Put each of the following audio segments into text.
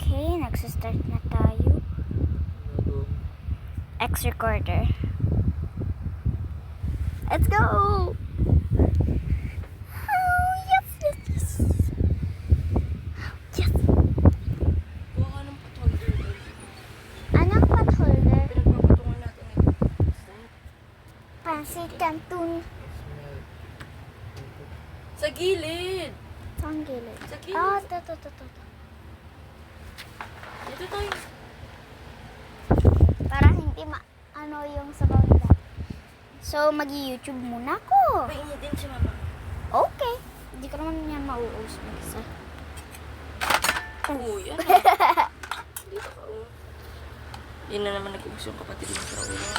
Okay, nagsistart na tayo. X recorder. Let's go! Oh, yes, yes, yes. Yes. Kuha ka ng potholder doon. Anong pot holder? Pinagpapatungan natin ito. Pansit Canton. Sa gilid! Saan gilid? Sa gilid. Ah, to. Dito tayo. Para hindi ano yung sabaw nila. So, mag-YouTube muna ako. Pahingi din si mama. Okay. Hindi ko naman yan mauus mag-isa. Oo, yan. Dito ka, oh. Yun na naman nag-uus yung kapatid mo sa ulo.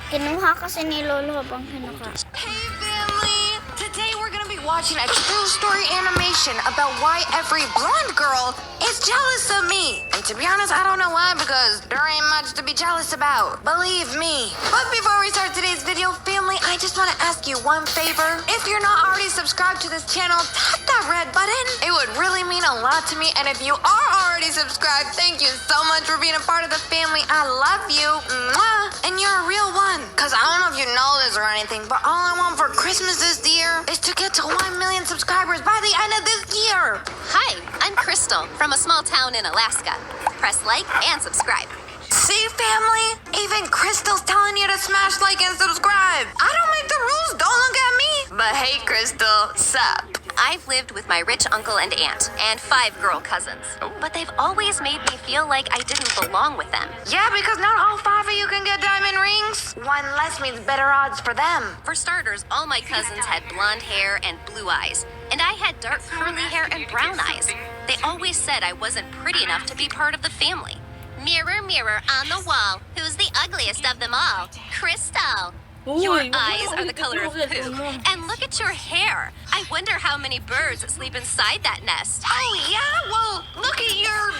Kinuha kasi ni Lolo habang kinaka. Hey family! Today we're gonna be watching a true story animation about why every blonde girl is jealous of me. And to be honest, I don't know why, because there ain't much to be jealous about. Believe me. But before we start today's video, family, I just want to ask you one favor. If you're not already subscribed to this channel, tap that red button. It would really mean a lot to me. And if you are already subscribed, thank you so much for being a part of the family. I love you. Mwah. And you're a real one. Because I don't know if you know this or anything, but all I want for Christmas this year is to get to 1 million subscribers by the end of this year. Hi, I'm Crystal from a small town in Alaska. Press like and subscribe. See, family? Even Crystal's telling you to smash like and subscribe. I don't make the rules, don't look at me. But hey, Crystal, sup? I've lived with my rich uncle and aunt and 5 girl cousins, but they've always made me feel like I didn't belong with them. Yeah, because not all 5 of you can get diamond rings. One less means better odds for them. For starters, all my cousins had blonde hair and blue eyes, and I had dark curly hair and brown eyes. They always said I wasn't pretty enough to be part of the family. Mirror, mirror on the wall, who's the ugliest of them all? Crystal. Your eyes are the color of poo. And look at your hair. I wonder how many birds sleep inside that nest. Oh, yeah? Well, look at your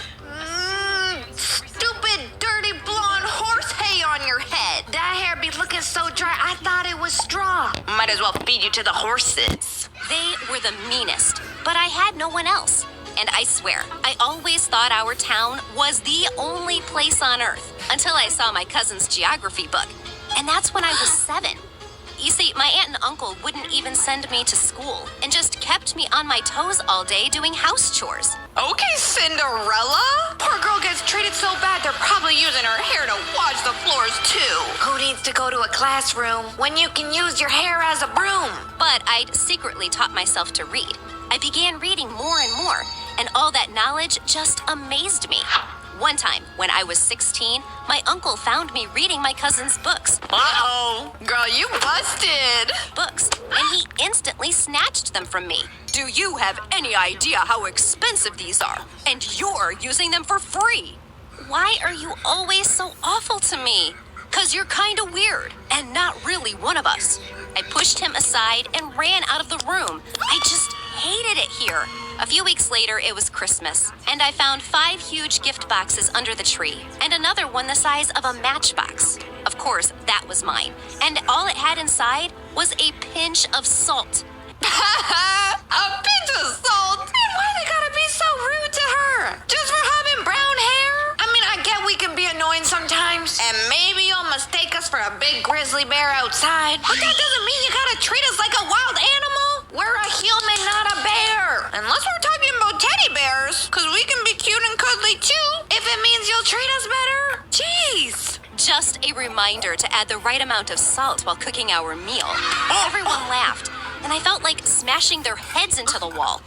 stupid, dirty, blonde horse hay on your head. That hair be looking so dry, I thought it was straw. Might as well feed you to the horses. They were the meanest, but I had no one else. And I swear, I always thought our town was the only place on earth until I saw my cousin's geography book. And that's when I was 7. You see, my aunt and uncle wouldn't even send me to school and just kept me on my toes all day doing house chores. Okay, Cinderella. Poor girl gets treated so bad, they're probably using her hair to wash the floors, too. Who needs to go to a classroom when you can use your hair as a broom? But I'd secretly taught myself to read. I began reading more and more, and all that knowledge just amazed me. One time, when I was 16, my uncle found me reading my cousin's books. Uh-oh. Girl, you busted. Books, and he instantly snatched them from me. Do you have any idea how expensive these are? And you're using them for free. Why are you always so awful to me? 'Cause you're kinda weird, and not really one of us. I pushed him aside and ran out of the room. I just hated it here. A few weeks later, it was Christmas, and I found 5 huge gift boxes under the tree, and another one the size of a matchbox. Of course, that was mine, and all it had inside was a pinch of salt. A pinch of salt? Man, why they gotta be so rude to her? Just for having brown hair? I mean, I get we can be annoying sometimes, and maybe you'll mistake us for a big grizzly bear outside, but that doesn't mean you gotta treat us like a wild animal. We're a human, not a bear. Unless we're talking about teddy bears, because we can be cute and cuddly too, if it means you'll treat us better. Jeez. Just a reminder to add the right amount of salt while cooking our meal. Everyone laughed, and I felt like smashing their heads into the wall.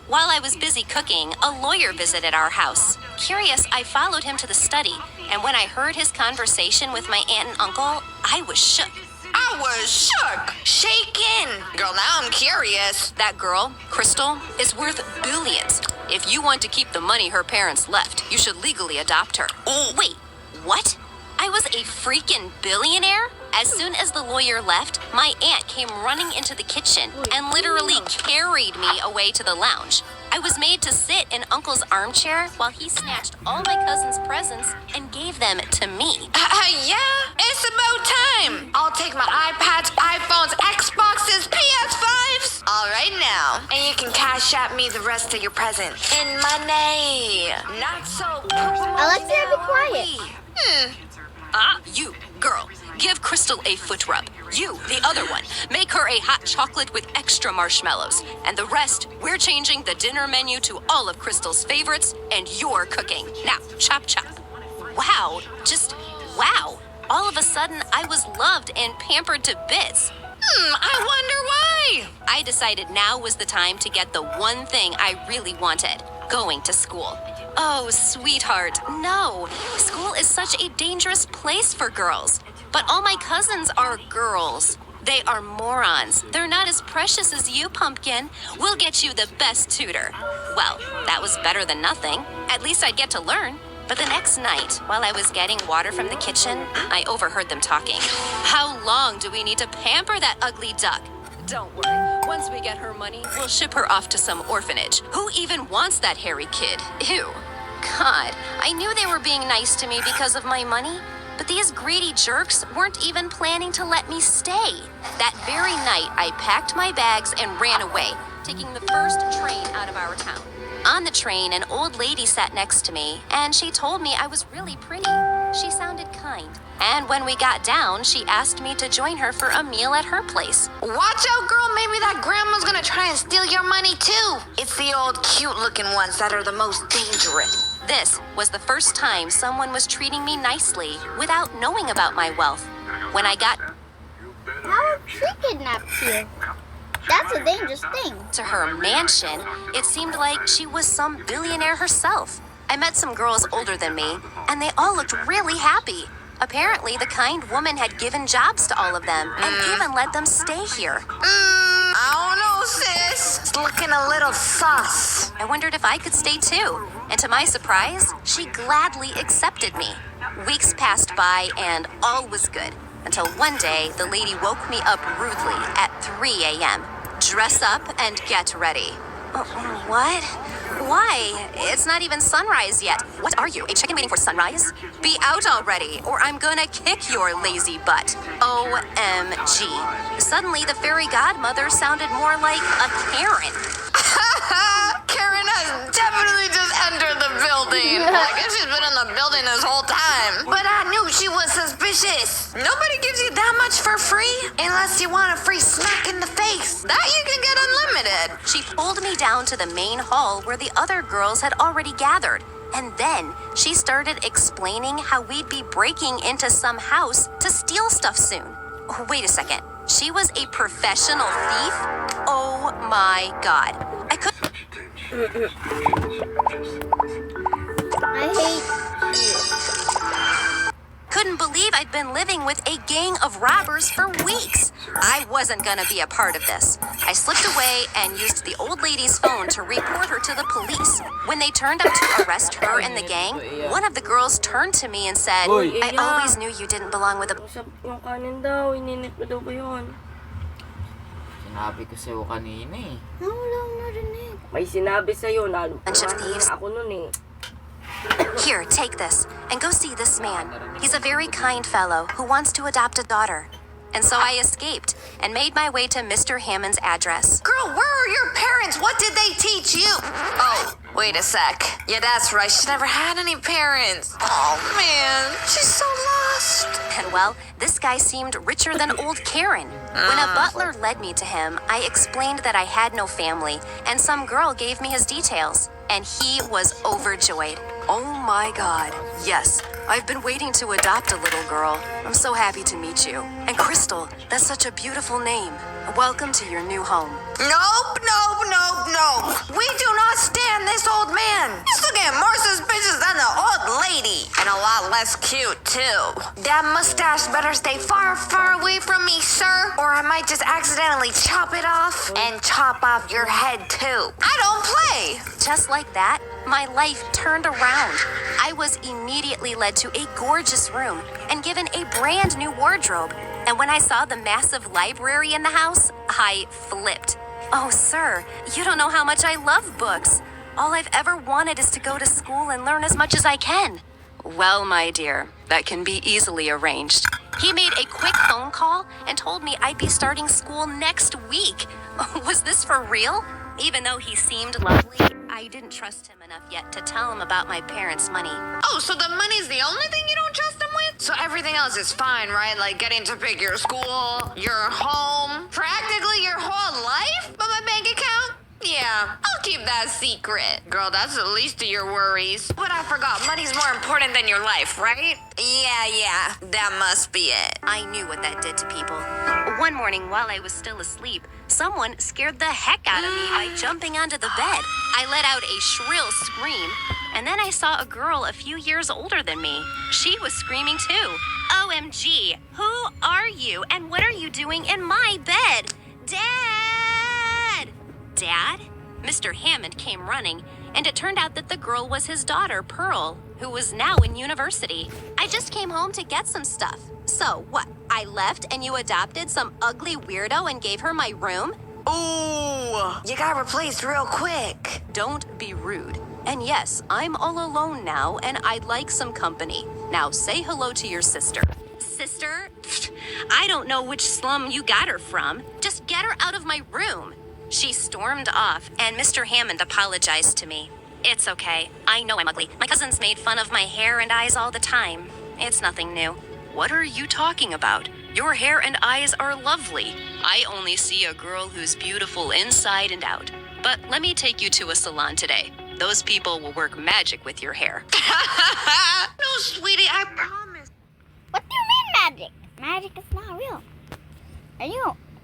While I was busy cooking, a lawyer visited our house. Curious, I followed him to the study, and when I heard his conversation with my aunt and uncle, I was shook. I was shook. Shaken. Girl, now I'm curious. That girl, Crystal, is worth billions. If you want to keep the money her parents left, you should legally adopt her. Ooh. Wait, what? I was a freaking billionaire? As soon as the lawyer left, my aunt came running into the kitchen and literally carried me away to the lounge. I was made to sit in Uncle's armchair while he snatched all my cousin's presents and gave them to me. Yeah, it's about time. I'll take my iPads, iPhones, Xboxes, PS5s. All right now. And you can cash at me the rest of your present in money. Not so Alexia, be quiet. You, girl, give Crystal a foot rub. You, the other one, make her a hot chocolate with extra marshmallows. And the rest, we're changing the dinner menu to all of Crystal's favorites, and you're cooking. Now, chop chop. Wow, just wow. All of a sudden, I was loved and pampered to bits. I wonder why. I decided now was the time to get the one thing I really wanted, going to school. Oh, sweetheart, no. School is such a dangerous place for girls. But all my cousins are girls. They are morons. They're not as precious as you, Pumpkin. We'll get you the best tutor. Well, that was better than nothing. At least I'd get to learn. But the next night, while I was getting water from the kitchen, I overheard them talking. How long do we need to pamper that ugly duck? Don't worry. Once we get her money, we'll ship her off to some orphanage. Who even wants that hairy kid? Ew. God, I knew they were being nice to me because of my money, but these greedy jerks weren't even planning to let me stay. That very night, I packed my bags and ran away, taking the first train out of our town. On the train, an old lady sat next to me, and she told me I was really pretty. She sounded kind. And when we got down, she asked me to join her for a meal at her place. Watch out, girl. Maybe that grandma's gonna try and steal your money, too. It's the old cute-looking ones that are the most dangerous. This was the first time someone was treating me nicely without knowing about my wealth. When I got How would she kidnap you? That's a dangerous thing. to her mansion, it seemed like she was some billionaire herself. I met some girls older than me, and they all looked really happy. Apparently, the kind woman had given jobs to all of them and even let them stay here. I don't know, sis. It's looking a little sus. I wondered if I could stay too, and to my surprise, she gladly accepted me. Weeks passed by, and all was good, until one day the lady woke me up rudely at 3 a.m. Dress up and get ready. What? Why? It's not even sunrise yet. What are you, a chicken waiting for sunrise? Be out already, or I'm gonna kick your lazy butt. OMG. Suddenly, the fairy godmother sounded more like a Karen. Karen has definitely just entered the building. I guess she's been in the building this whole time. But I knew she was suspicious. Nobody gives you that much for free unless you want a free smack in the face. That you can get unlimited. She pulled me down to the main hall where the other girls had already gathered. And then she started explaining how we'd be breaking into some house to steal stuff soon. Oh, wait a second. She was a professional thief? Oh my god. I couldn't. I hate you. Couldn't believe I'd been living with a gang of robbers for weeks. I wasn't gonna be a part of this. I slipped away and used the old lady's phone to report her to the police. When they turned up to arrest her and the gang, one of the girls turned to me and said, Uy. I always knew you didn't belong with a Usap yung kanin daw, ininit mo daw ba yun? Sinabi ko sa'yo kanina eh. Wala akong narinig. May sinabi sa'yo, Bunch of thieves. ako nun eh. Here, take this, and go see this man. He's a very kind fellow who wants to adopt a daughter. And so I escaped and made my way to Mr. Hammond's address. Girl, where are your parents? What did they teach you? Oh, wait a sec. Yeah, that's right. She never had any parents. Oh, man. She's so lost. And well, this guy seemed richer than old Karen. When a butler led me to him, I explained that I had no family, and some girl gave me his details. And he was overjoyed. Oh my god. Yes, I've been waiting to adopt a little girl. I'm so happy to meet you. And Crystal, that's such a beautiful name. Welcome to your new home. Nope. We do not stand this old man. He's looking more suspicious than the old lady. And a lot less cute, too. That mustache better stay far, far away from me, sir. Or I might just accidentally chop it off and chop off your head, too. I don't play. Just like that, my life turned around. I was immediately led to a gorgeous room and given a brand new wardrobe. And when I saw the massive library in the house, I flipped. Oh, sir, you don't know how much I love books. All I've ever wanted is to go to school and learn as much as I can. Well, my dear, that can be easily arranged. He made a quick phone call and told me I'd be starting school next week. Was this for real? Even though he seemed lovely, I didn't trust him enough yet to tell him about my parents' money. Oh, so the money's the only thing you don't trust him with? So everything else is fine, right? Like getting to pick your school, your home, practically your whole life? But my bank account? Yeah, I'll keep that secret. Girl, that's the least of your worries. But I forgot, money's more important than your life, right? Yeah, that must be it. I knew what that did to people. One morning while I was still asleep, someone scared the heck out of me by jumping onto the bed. I let out a shrill scream, and then I saw a girl a few years older than me. She was screaming too. OMG, who are you and what are you doing in my bed? Dad! Dad? Mr. Hammond came running, and it turned out that the girl was his daughter, Pearl, who was now in university. I just came home to get some stuff. So, what? I left and you adopted some ugly weirdo and gave her my room? Ooh, you got replaced real quick. Don't be rude. And yes, I'm all alone now, and I'd like some company. Now say hello to your sister. Sister? Pfft, I don't know which slum you got her from. Just get her out of my room. She stormed off, and Mr. Hammond apologized to me. It's okay. I know I'm ugly. My cousins made fun of my hair and eyes all the time. It's nothing new. What are you talking about? Your hair and eyes are lovely. I only see a girl who's beautiful inside and out. But let me take you to a salon today. Those people will work magic with your hair. No, sweetie, I promise. What do you mean magic? Magic is not real.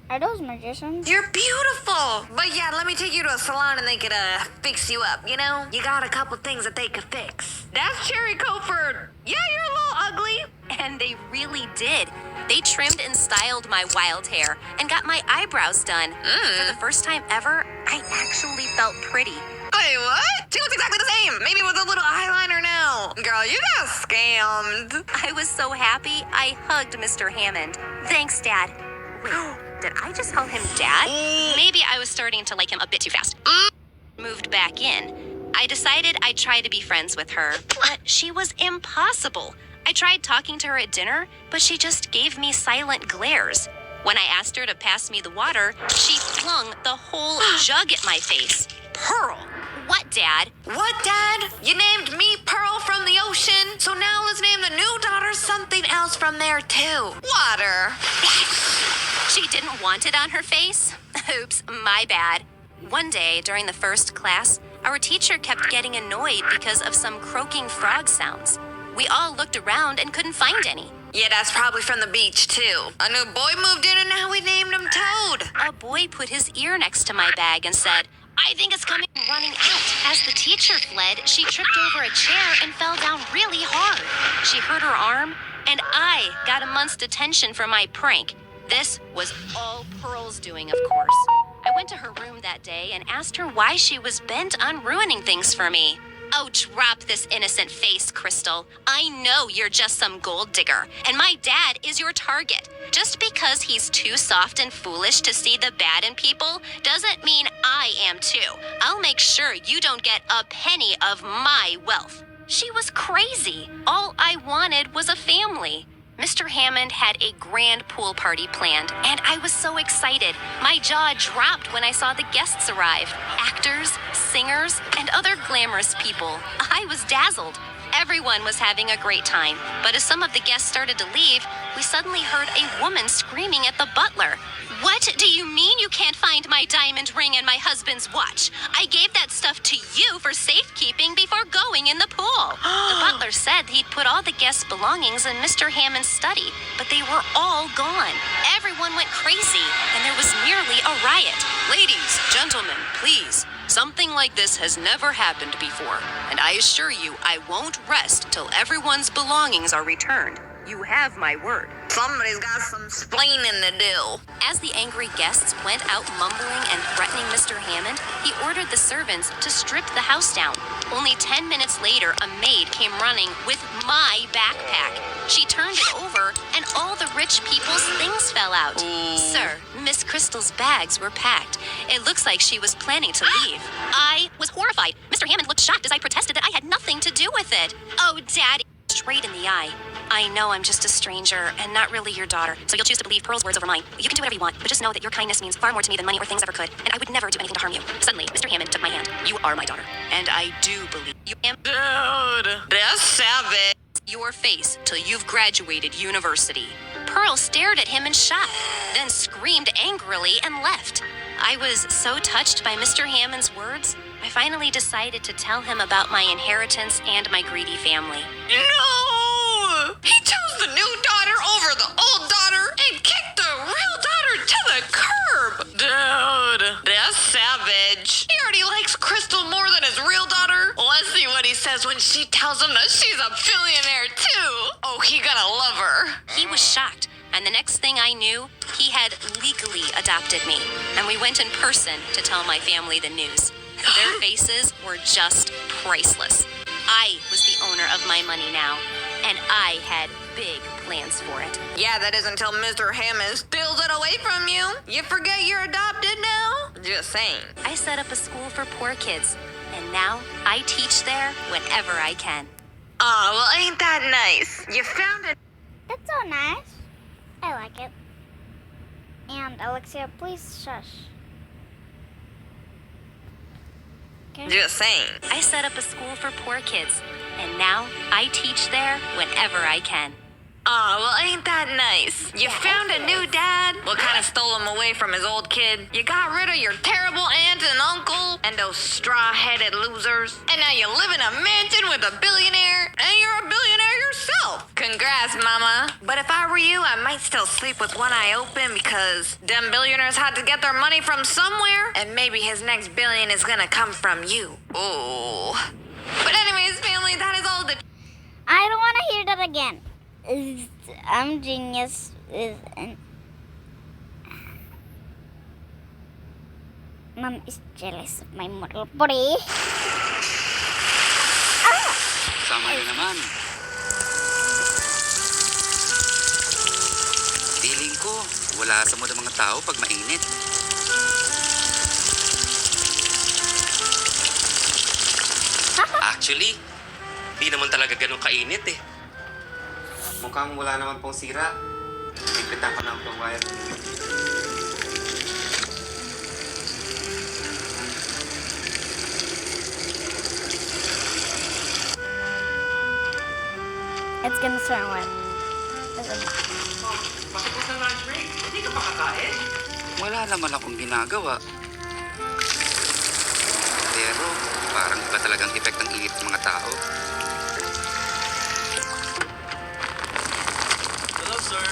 Are those magicians? You're beautiful. But yeah, let me take you to a salon and they could fix you up, you know? You got a couple things that they could fix. That's Cherry Cofer. Yeah, you're a little ugly. And they really did. They trimmed and styled my wild hair and got my eyebrows done. For the first time ever, I actually felt pretty. Wait, what? She looks exactly the same. Maybe with a little eyeliner now. Girl, you got scammed. I was so happy, I hugged Mr. Hammond. Thanks, Dad. Wait, did I just call him Dad? Maybe I was starting to like him a bit too fast. Moved back in. I decided I'd try to be friends with her, but she was impossible. I tried talking to her at dinner, but she just gave me silent glares. When I asked her to pass me the water, she flung the whole jug at my face. Pearl! What, Dad? What, Dad? You named me Pearl from the ocean, so now let's name the new daughter something else from there, too. Water. She didn't want it on her face? Oops, my bad. One day during the first class, our teacher kept getting annoyed because of some croaking frog sounds. We all looked around and couldn't find any. Yeah, that's probably from the beach, too. A new boy moved in and now we named him Toad. A boy put his ear next to my bag and said, I think it's coming running out. As the teacher fled, she tripped over a chair and fell down really hard. She hurt her arm, and I got a month's detention for my prank. This was all Pearl's doing, of course. I went to her room that day and asked her why she was bent on ruining things for me. Oh, drop this innocent face, Crystal. I know you're just some gold digger, and my dad is your target. Just because he's too soft and foolish to see the bad in people doesn't mean I am too. I'll make sure you don't get a penny of my wealth. She was crazy. All I wanted was a family. Mr. Hammond had a grand pool party planned, and I was so excited. My jaw dropped when I saw the guests arrive. Actors, singers, and other glamorous people. I was dazzled. Everyone was having a great time, but as some of the guests started to leave, we suddenly heard a woman screaming at the butler. What do you mean you can't find my diamond ring and my husband's watch? I gave that stuff to you for safekeeping before going in the pool. The butler said he'd put all the guests' belongings in Mr. Hammond's study, but they were all gone. Everyone went crazy, and there was nearly a riot. Ladies, gentlemen, please. Something like this has never happened before, and I assure you I won't rest till everyone's belongings are returned. You have my word. Somebody's got some splaining to do. As the angry guests went out mumbling and threatening Mr. Hammond, he ordered the servants to strip the house down. Only 10 minutes later, a maid came running with my backpack. She turned it over, and all the rich people's things fell out. Sir, Miss Crystal's bags were packed. It looks like she was planning to leave. I was horrified. Mr. Hammond looked shocked as I protested that I had nothing to do with it. Oh, Daddy. Straight in the eye. I know I'm just a stranger and not really your daughter, so you'll choose to believe Pearl's words over mine. You can do whatever you want, but just know that your kindness means far more to me than money or things ever could, and I would never do anything to harm you. Suddenly, Mr. Hammond took my hand. You are my daughter, and I do believe you am. Dude, that's savage. Your face till you've graduated university. Pearl stared at him in shock, then screamed angrily and left. I was so touched by Mr. Hammond's words, I finally decided to tell him about my inheritance and my greedy family. No! He chose the new daughter over the old daughter and kicked the real daughter to the curb. Dude, that's savage. He already likes Crystal more than his real daughter. Let's see what he says when she tells him that she's a billionaire too. Oh, he gonna love her. He was shocked, and the next thing I knew, he had legally adopted me, and we went in person to tell my family the news. Their faces were just priceless. I was the owner of my money now, and I had big plans for it. Yeah, that is until Mr. Hammond steals it away from you. You forget you're adopted now? Just saying. I set up a school for poor kids, and now I teach there whenever I can. Aw, well, ain't that nice? You found it. That's so nice. I like it. And Alexia, please shush. Okay. Just saying. I set up a school for poor kids, and now I teach there whenever I can. Aw, well, ain't that nice? You found a new dad? What kind of stole him away from his old kid? You got rid of your terrible aunt and uncle and those straw-headed losers. And now you live in a mansion with a billionaire, and you're a billionaire yourself. Congrats, mama. But if I were you, I might still sleep with one eye open because them billionaires had to get their money from somewhere, and maybe his next billion is gonna come from you. Ooh. But anyways, family, that is all the... I don't want to hear that again. I'm genius. Mom is jealous of my model body. Sama na naman. Feeling ko, wala sa mood ang mga tao pag mainit. Actually, di naman talaga ganun kainit eh. Mukhang wala naman pong sira. Ipitan ko na ang wire. It's gonna start with. Pasok sa lunch break. Hindi ka pa kakain? Wala naman akong ginagawa. Pero parang iba talagang effect ng init ng mga tao. Hello, sir.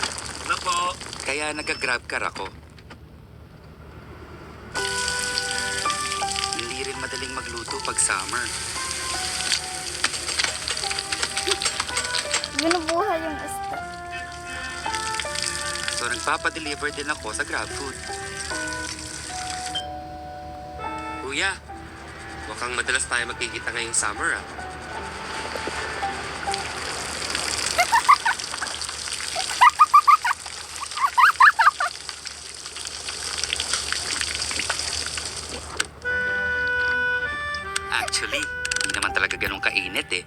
Hello po. Kaya nag-grab car ako. Hindi rin madaling magluto pag summer. Binubuhay yung isda. So nagpapadeliver din ako sa GrabFood. Kuya, mukhang madalas tayo magkikita ngayong summer, ah. Actually, hindi naman talaga ganun kainit eh.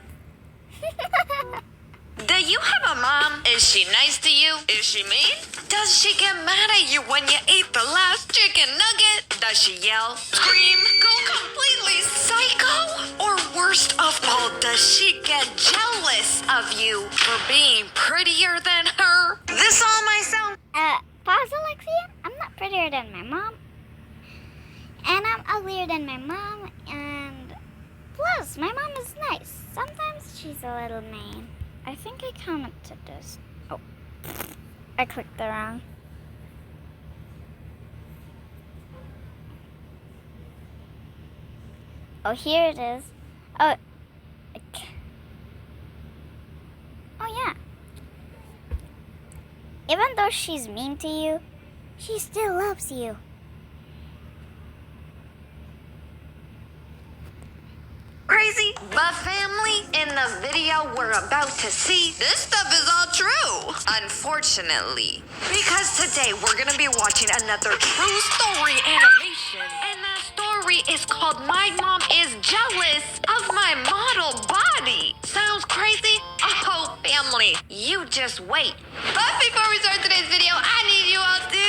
Do you have a mom? Is she nice to you? Is she mean? Does she get mad at you when you eat the last chicken nugget? Does she yell, scream, go completely psycho? Or worst of all, does she get jealous of you for being prettier than her? This all myself. Pause, Alexia. I'm not prettier than my mom. And I'm uglier than my mom. And plus, my mom is nice. Sometimes she's a little mean. I think I counted this. Oh, I clicked the wrong. Oh, here it is. Oh, oh yeah. though she's mean to you, she still loves you. Crazy, but family, in the video we're about to see, this stuff is all true. Unfortunately. Because today we're gonna be watching another true story animation. And that story is called My Mom is Jealous of My Model Body. Sounds crazy? Oh, family, you just wait. But before we start today's video, I need you all to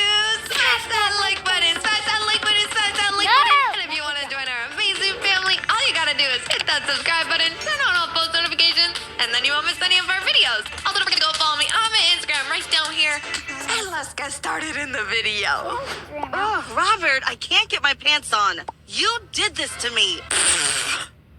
smash that like button, smash that like button, smash that like button. And if you want to join our amazing family, all you gotta do is hit that subscribe button, turn on all post notifications, and then you won't miss any of our videos. Also, don't forget to go follow me on my Instagram right down here. And let's get started in the video. Oh, Robert, I can't get my pants on. You did this to me.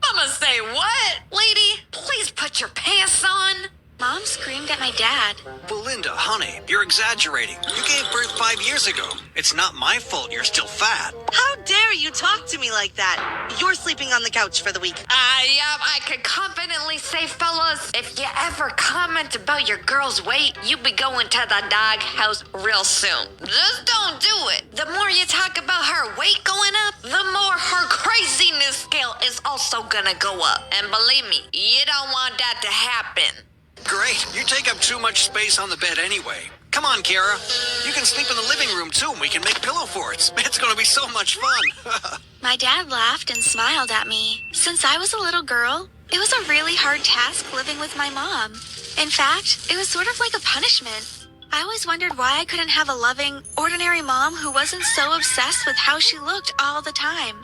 Mama say what? Lady, please put your pants on. Mom screamed at my dad. Belinda, honey, you're exaggerating. You gave birth 5 years ago. It's not my fault you're still fat. How dare you talk to me like that? You're sleeping on the couch for the week. I could confidently say, fellas, if you ever comment about your girl's weight, you be going to the dog house real soon. Just don't do it. The more you talk about her weight going up, the more her craziness scale is also gonna go up. And believe me, you don't want that to happen. Great, you take up too much space on the bed anyway. Come on, Kara. You can sleep in the living room too, and we can make pillow forts. It's gonna be so much fun. My dad laughed and smiled at me. Since I was a little girl, it was a really hard task living with my mom. In fact, it was sort of like a punishment. I always wondered why I couldn't have a loving, ordinary mom who wasn't so obsessed with how she looked all the time.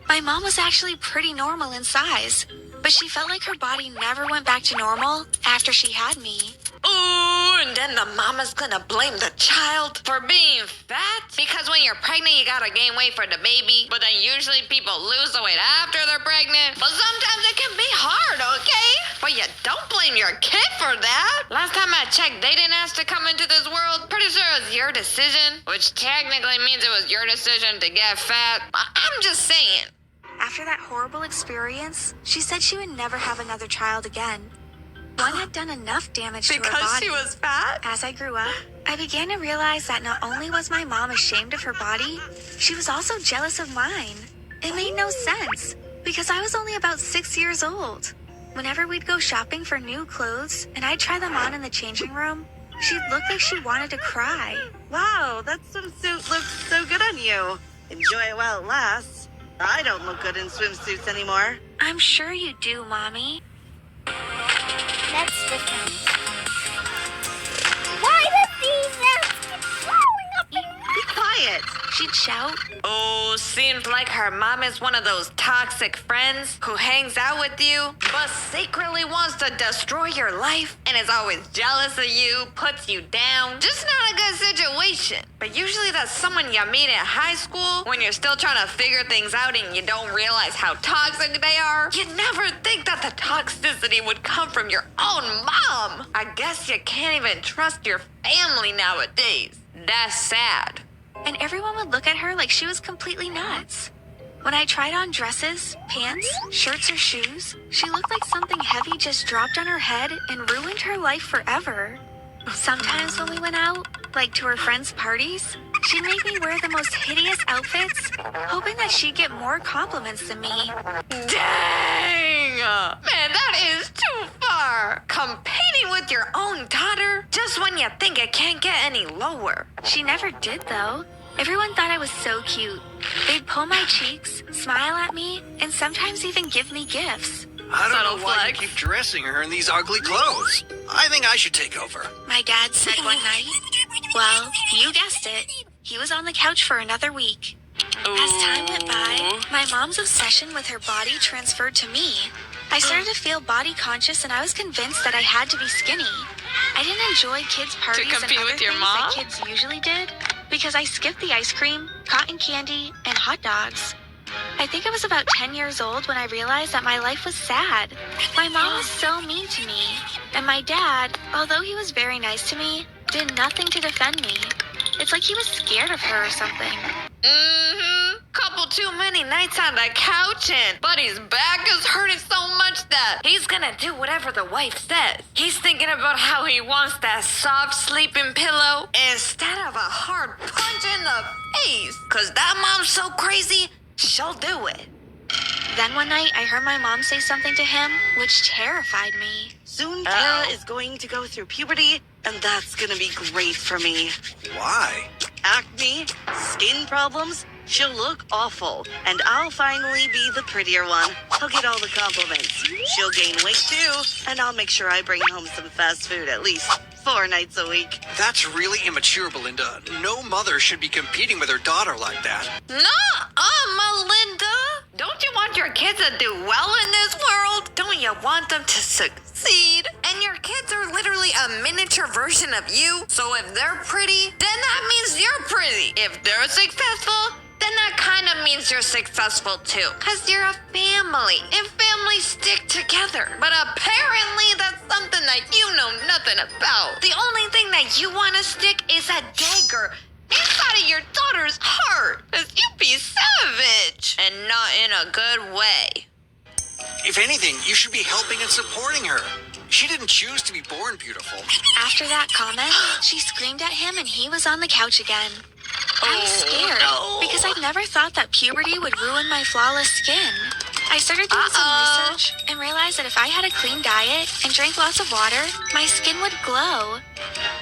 My mom was actually pretty normal in size, but she felt like her body never went back to normal after she had me. Ooh, and then the mama's gonna blame the child for being fat? Because when you're pregnant, you gotta gain weight for the baby, but then usually people lose the weight after they're pregnant. But sometimes it can be hard, okay? But you don't blame your kid for that. Last time I checked, they didn't ask to come into this world. Pretty sure it was your decision, which technically means it was your decision to get fat. I'm just saying. After that horrible experience, she said she would never have another child again. One had done enough damage to her body. Because she was fat? As I grew up, I began to realize that not only was my mom ashamed of her body, she was also jealous of mine. It made no sense, because I was only about 6 years old. Whenever we'd go shopping for new clothes, and I'd try them on in the changing room, she'd look like she wanted to cry. Wow, that swimsuit looks so good on you. Enjoy it while it lasts. I don't look good in swimsuits anymore. I'm sure you do, Mommy. That's different. Why does these nuts keep flowing up in Be quiet. She'd shout. Oh, seems like her mom is one of those toxic friends who hangs out with you, but secretly wants to destroy your life and is always jealous of you, puts you down. Just not a good situation. But usually that's someone you meet in high school when you're still trying to figure things out and you don't realize how toxic they are. You'd never think that the toxicity would come from your own mom. I guess you can't even trust your family nowadays. That's sad. And everyone would look at her like she was completely nuts. When I tried on dresses, pants, shirts, or shoes, she looked like something heavy just dropped on her head and ruined her life forever. Sometimes when we went out, like to her friends' parties, she'd make me wear the most hideous outfits, hoping that she'd get more compliments than me. Dang! Man, that is too far. Competing with your own daughter just when you think it can't get any lower. She never did, though. Everyone thought I was so cute. They'd pull my cheeks, smile at me, and sometimes even give me gifts. I don't Subtle know why flex. you keep dressing her in these ugly clothes. I think I should take over. My dad said one night. Well, you guessed it. He was on the couch for another week. As time went by, my mom's obsession with her body transferred to me. I started to feel body conscious and I was convinced that I had to be skinny. I didn't enjoy kids' parties and compete other with your things mom? that kids usually did because I skipped the ice cream, cotton candy, and hot dogs. I think I was about 10 years old when I realized that my life was sad. My mom was so mean to me, and my dad, although he was very nice to me, did nothing to defend me. It's like he was scared of her or something. Couple little too many nights on the couch, and Buddy's back is hurting so much that he's gonna do whatever the wife says. He's thinking about how he wants that soft sleeping pillow instead of a hard punch in the face. Cause that mom's so crazy, she'll do it. Then one night, I heard my mom say something to him, which terrified me. Soon, Kara is going to go through puberty, and that's gonna be great for me. Why? Acne, skin problems, she'll look awful, and I'll finally be the prettier one. I'll get all the compliments. She'll gain weight too, and I'll make sure I bring home some fast food at least 4 nights a week. That's really immature, Belinda. No mother should be competing with her daughter like that. Melinda. Don't you want your kids to do well in this world? Don't you want them to succeed? And your kids are literally a miniature version of you. So if they're pretty, then that means you're pretty. If they're successful, then that kind of means you're successful too. Cause you're a family. And families stick together. But apparently that's something that you know nothing about. The only thing that you want to stick is a dagger inside of your daughter's heart. Cause you be savage. And not in a good way. If anything, you should be helping and supporting her. She didn't choose to be born beautiful. After that comment, she screamed at him and he was on the couch again. I was scared because I'd never thought that puberty would ruin my flawless skin. I started doing some research and realized that if I had a clean diet and drank lots of water, my skin would glow.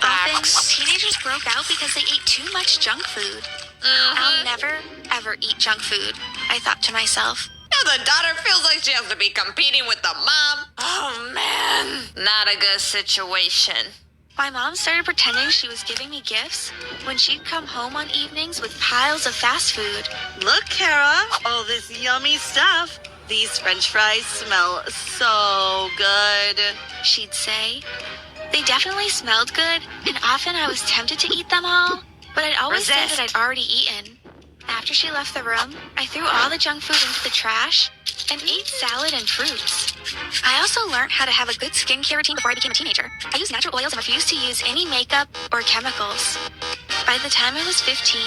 Often, teenagers broke out because they ate too much junk food. I'll never, ever eat junk food, I thought to myself. Now the daughter feels like she has to be competing with the mom. Oh man, not a good situation. My mom started pretending she was giving me gifts when she'd come home on evenings with piles of fast food. Look, Kara, all this yummy stuff. These French fries smell so good. She'd say. They definitely smelled good, and often I was tempted to eat them all, but I'd always say that I'd already eaten. After she left the room, I threw all the junk food into the trash and ate salad and fruits. I also learned how to have a good skincare routine before I became a teenager. I used natural oils and refused to use any makeup or chemicals. By the time I was 15,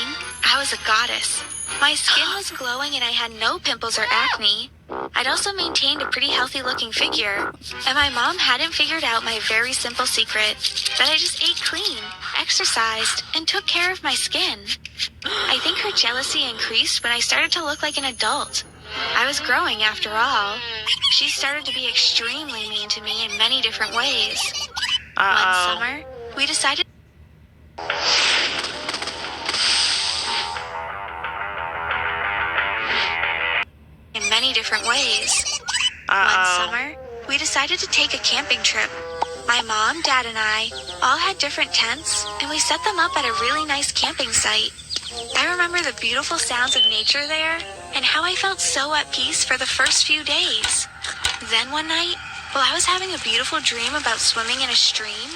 I was a goddess. My skin was glowing and I had no pimples or acne. I'd also maintained a pretty healthy looking figure, and my mom hadn't figured out my very simple secret, that I just ate clean, exercised, and took care of my skin. I think her jealousy increased when I started to look like an adult. I was growing after all. She started to be extremely mean to me in many different ways. One summer, we decided in many different ways. One summer, we decided to take a camping trip. My mom, dad, and I all had different tents, and we set them up at a really nice camping site. I remember the beautiful sounds of nature there, and how I felt so at peace for the first few days. Then one night, while I was having a beautiful dream about swimming in a stream,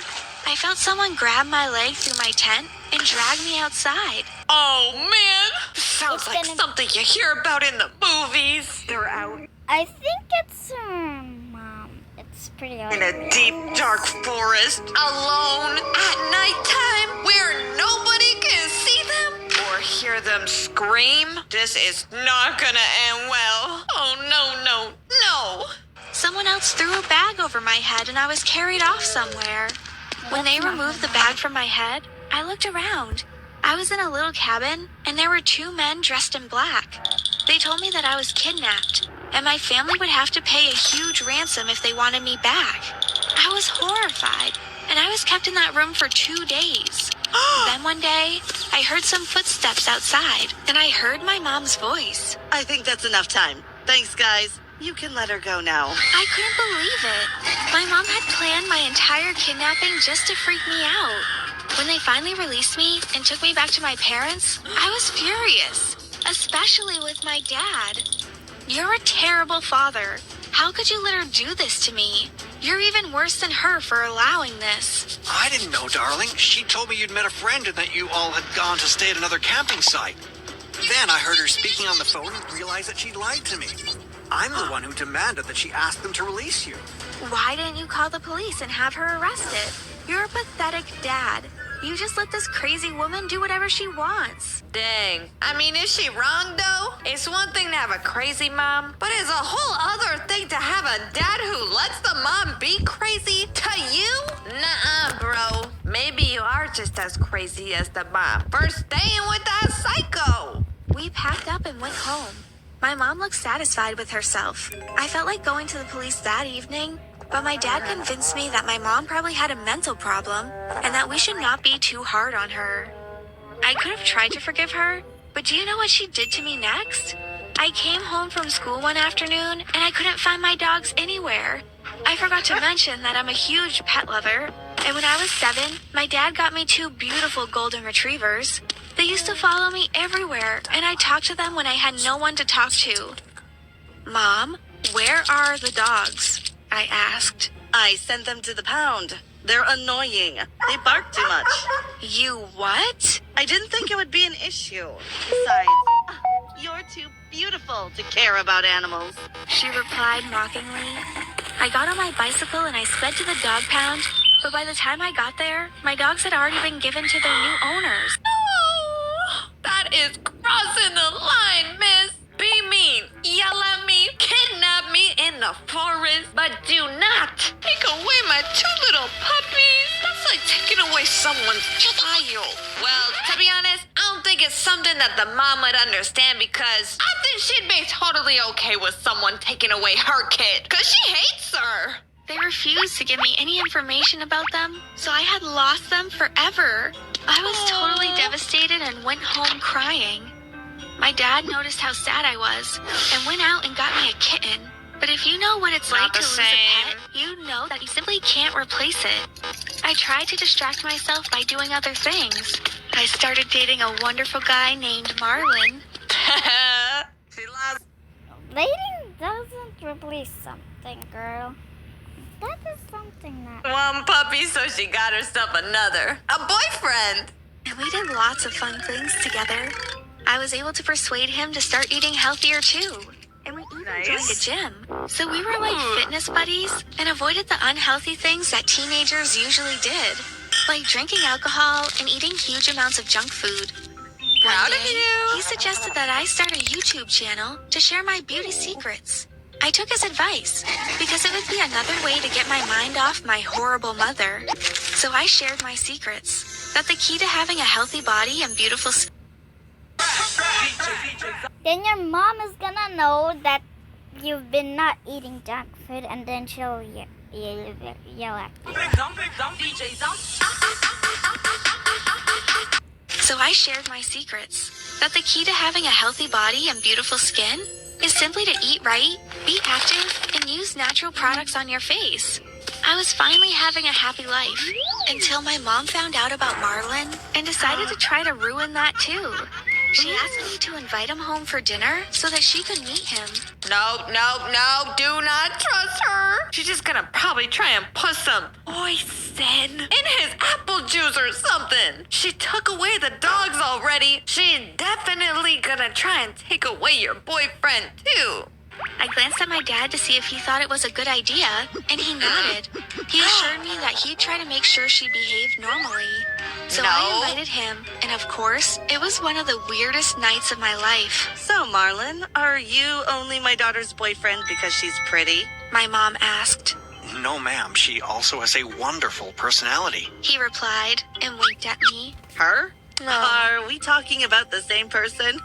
I felt someone grab my leg through my tent and drag me outside. Oh man, this sounds like something you hear about in the movies. They're out I think it's mom. It's pretty old. in a deep, dark forest, alone, at nighttime, where nobody can see them or hear them scream. This is not gonna end well. Oh no. Someone else threw a bag over my head and I was carried off somewhere. When they removed the bag from my head, I looked around. I was in a little cabin and there were 2 men dressed in black. They told me that I was kidnapped and my family would have to pay a huge ransom if they wanted me back. I was horrified and I was kept in that room for 2 days. Then one day, I heard some footsteps outside and I heard my mom's voice. I think that's enough time. Thanks, guys. You can let her go now. I couldn't believe it. My mom had planned my entire kidnapping just to freak me out. When they finally released me and took me back to my parents, I was furious, especially with my dad. You're a terrible father. How could you let her do this to me? You're even worse than her for allowing this. I didn't know, darling. She told me you'd met a friend and that you all had gone to stay at another camping site. Then I heard her speaking on the phone and realized that she lied to me. I'm the one who demanded that she ask them to release you. Why didn't you call the police and have her arrested? You're a pathetic dad. You just let this crazy woman do whatever she wants. Dang. I mean, is she wrong though? It's one thing to have a crazy mom, but it's a whole other thing to have a dad who lets the mom be crazy to you? Nuh-uh, bro. Maybe you are just as crazy as the mom for staying with that psycho. We packed up and went home. My mom looked satisfied with herself. I felt like going to the police that evening, but my dad convinced me that my mom probably had a mental problem and that we should not be too hard on her. I could have tried to forgive her, but do you know what she did to me next? I came home from school one afternoon and I couldn't find my dogs anywhere. I forgot to mention that I'm a huge pet lover, and when I was 7, my dad got me 2 beautiful golden retrievers. They used to follow me everywhere, and I talked to them when I had no one to talk to. Mom, where are the dogs? I asked. I sent them to the pound. They're annoying. They bark too much. You what? I didn't think it would be an issue. Besides, you're too beautiful to care about animals. She replied mockingly. I got on my bicycle and I sped to the dog pound, but by the time I got there, my dogs had already been given to their new owners. Oh, that is crossing the line, miss. Be mean, yell at me, kidnap me in the forest, but do not take away my 2 little puppies. That's like taking away someone's child. Well, to be honest, I don't think it's something that the mom would understand because I think she'd be totally okay with someone taking away her kid because she hates her. They refused to give me any information about them, so I had lost them forever. I was totally devastated and went home crying. My dad noticed how sad I was and went out and got me a kitten. But if you know what it's like to lose a pet, you know that you simply can't replace it. I tried to distract myself by doing other things. I started dating a wonderful guy named Marlon. She lost. Dating doesn't replace something, girl. That is something that... One puppy, so she got herself another. A boyfriend. And we did lots of fun things together. I was able to persuade him to start eating healthier too. And we even joined a gym. So we were like fitness buddies and avoided the unhealthy things that teenagers usually did, like drinking alcohol and eating huge amounts of junk food. Proud One of day, you. he suggested that I start a YouTube channel to share my beauty secrets. I took his advice because it would be another way to get my mind off my horrible mother. So I shared my secrets, that the key to having a healthy body and beautiful skin. Then your mom is gonna know that you've been not eating junk food, and then she'll yell at you. So I shared my secrets, that the key to having a healthy body and beautiful skin is simply to eat right, be active, and use natural products on your face. I was finally having a happy life until my mom found out about Marlon and decided to try to ruin that too. She asked me to invite him home for dinner so that she could meet him. No, do not trust her. She's just gonna probably try and put some poison in his apple juice or something. She took away the dogs already. She's definitely gonna try and take away your boyfriend too. I glanced at my dad to see if he thought it was a good idea, and he nodded. He assured me that he'd try to make sure she behaved normally. So I invited him, and of course, it was one of the weirdest nights of my life. So, Marlon, are you only my daughter's boyfriend because she's pretty? My mom asked. No, ma'am. She also has a wonderful personality. He replied and winked at me. Her? No. Are we talking about the same person?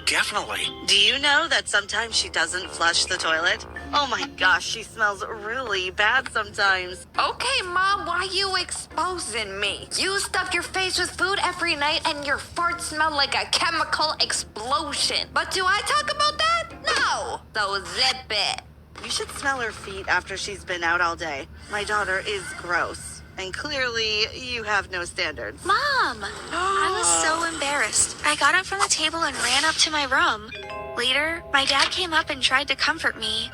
Definitely. Do you know that sometimes she doesn't flush the toilet? Oh my gosh, she smells really bad sometimes. Okay, Mom, why you exposing me? You stuff your face with food every night and your farts smell like a chemical explosion. But do I talk about that? No. So zip it. You should smell her feet after she's been out all day. My daughter is gross. And clearly, you have no standards. Mom! I was so embarrassed. I got up from the table and ran up to my room. Later, my dad came up and tried to comfort me.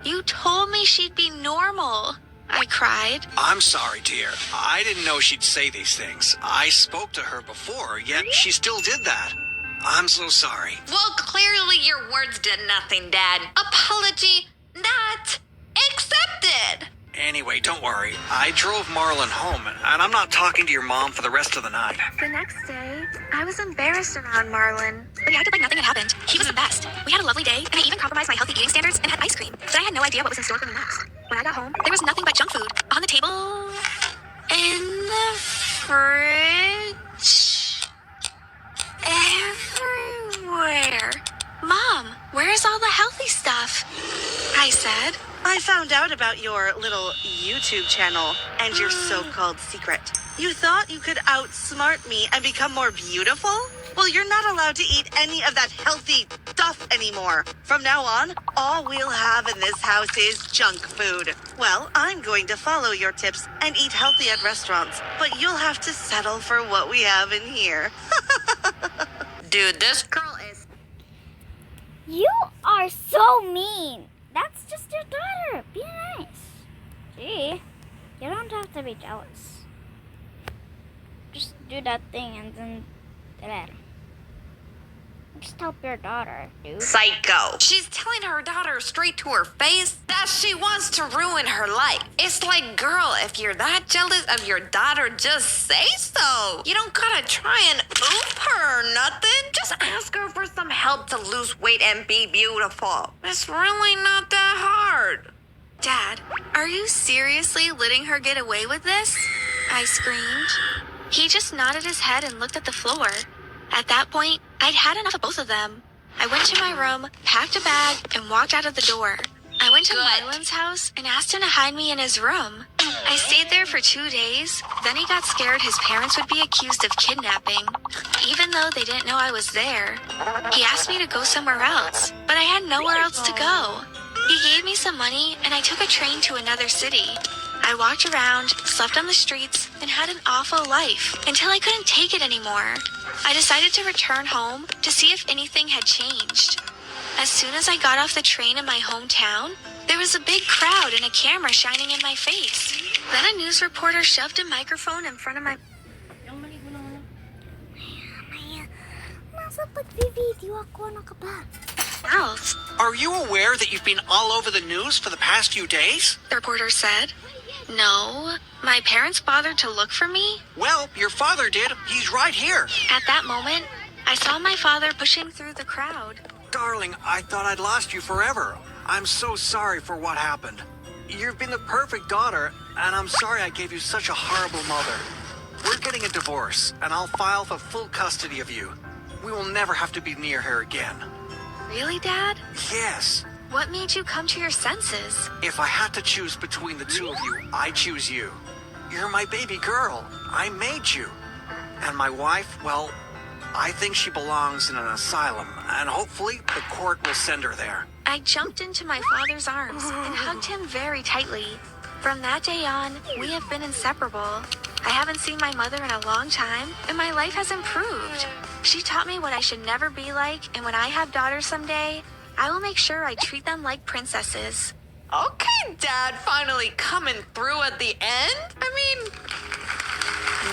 You told me she'd be normal, I cried. I'm sorry, dear. I didn't know she'd say these things. I spoke to her before, yet she still did that. I'm so sorry. Well, clearly your words did nothing, Dad. Apology not accepted. Anyway, don't worry. I I drove Marlon home, and I'm not talking to your mom for the rest of the night. The next day, I was embarrassed around Marlon, but he acted like nothing had happened. He was the best. We had a lovely day, and I even compromised my healthy eating standards and had ice cream. But I had no idea what was in store for me next. When I got home, there was nothing but junk food on the table, in the fridge, everywhere. Mom, where's all the healthy stuff? I said. I found out about your little YouTube channel and your so-called secret. You thought you could outsmart me and become more beautiful? Well, you're not allowed to eat any of that healthy stuff anymore. From now on, all we'll have in this house is junk food. Well, I'm going to follow your tips and eat healthy at restaurants, but you'll have to settle for what we have in here. Dude, this girl is... You are so mean. That's just your daughter. Be nice. Gee, you don't have to be jealous. Just do that thing and then just help your daughter, dude. Psycho. She's telling her daughter straight to her face that she wants to ruin her life. It's like, girl, if you're that jealous of your daughter, just say so. You don't gotta try and oof her or nothing. Just ask her for some help to lose weight and be beautiful. It's really not that hard. Dad, are you seriously letting her get away with this? I screamed. He just nodded his head and looked at the floor. At that point, I'd had enough of both of them. I went to my room, packed a bag, and walked out of the door. I went to Marlon's house and asked him to hide me in his room. I stayed there for 2 days. Then he got scared his parents would be accused of kidnapping. Even though they didn't know I was there, he asked me to go somewhere else, but I had nowhere else to go. He gave me some money and I took a train to another city. I walked around, slept on the streets, and had an awful life until I couldn't take it anymore. I decided to return home to see if anything had changed. As soon as I got off the train in my hometown, there was a big crowd and a camera shining in my face. Then a news reporter shoved a microphone in front of my Nasa pagbi-video ako, ano ka ba? mouth. Are you aware that you've been all over the news for the past few days? The reporter said. No, my parents bothered to look for me. Well, your father did. He's right here. At that moment, I saw my father pushing through the crowd. Darling, I thought I'd lost you forever. I'm so sorry for what happened. You've been the perfect daughter, and I'm sorry I gave you such a horrible mother. We're getting a divorce, and I'll file for full custody of you. We will never have to be near her again. Really, Dad? Yes. What made you come to your senses? If I had to choose between the two of you, I choose you. You're my baby girl. I made you. And my wife, well, I think she belongs in an asylum, and hopefully the court will send her there. I jumped into my father's arms and hugged him very tightly. From that day on, we have been inseparable. I haven't seen my mother in a long time, and my life has improved. She taught me what I should never be like, and when I have daughters someday, I will make sure I treat them like princesses. Okay, Dad, finally coming through at the end. I mean,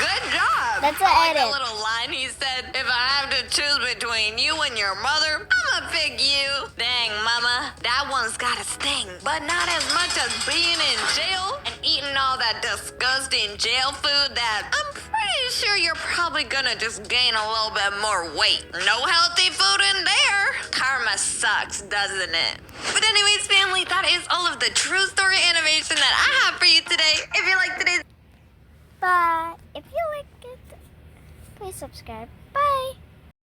good job. That's I an like the edit. little line he said, if I have to choose between you and your mother, I'ma pick you. Dang, Mama, that one's got a sting, but not as much as being in jail and eating all that disgusting jail food that I'm pretty sure you're probably gonna just gain a little bit more weight. No healthy food in there. Karma sucks, doesn't it? But anyways, family, that is all of the true story animation that I have for you today. If you like today's But if you like it, please subscribe.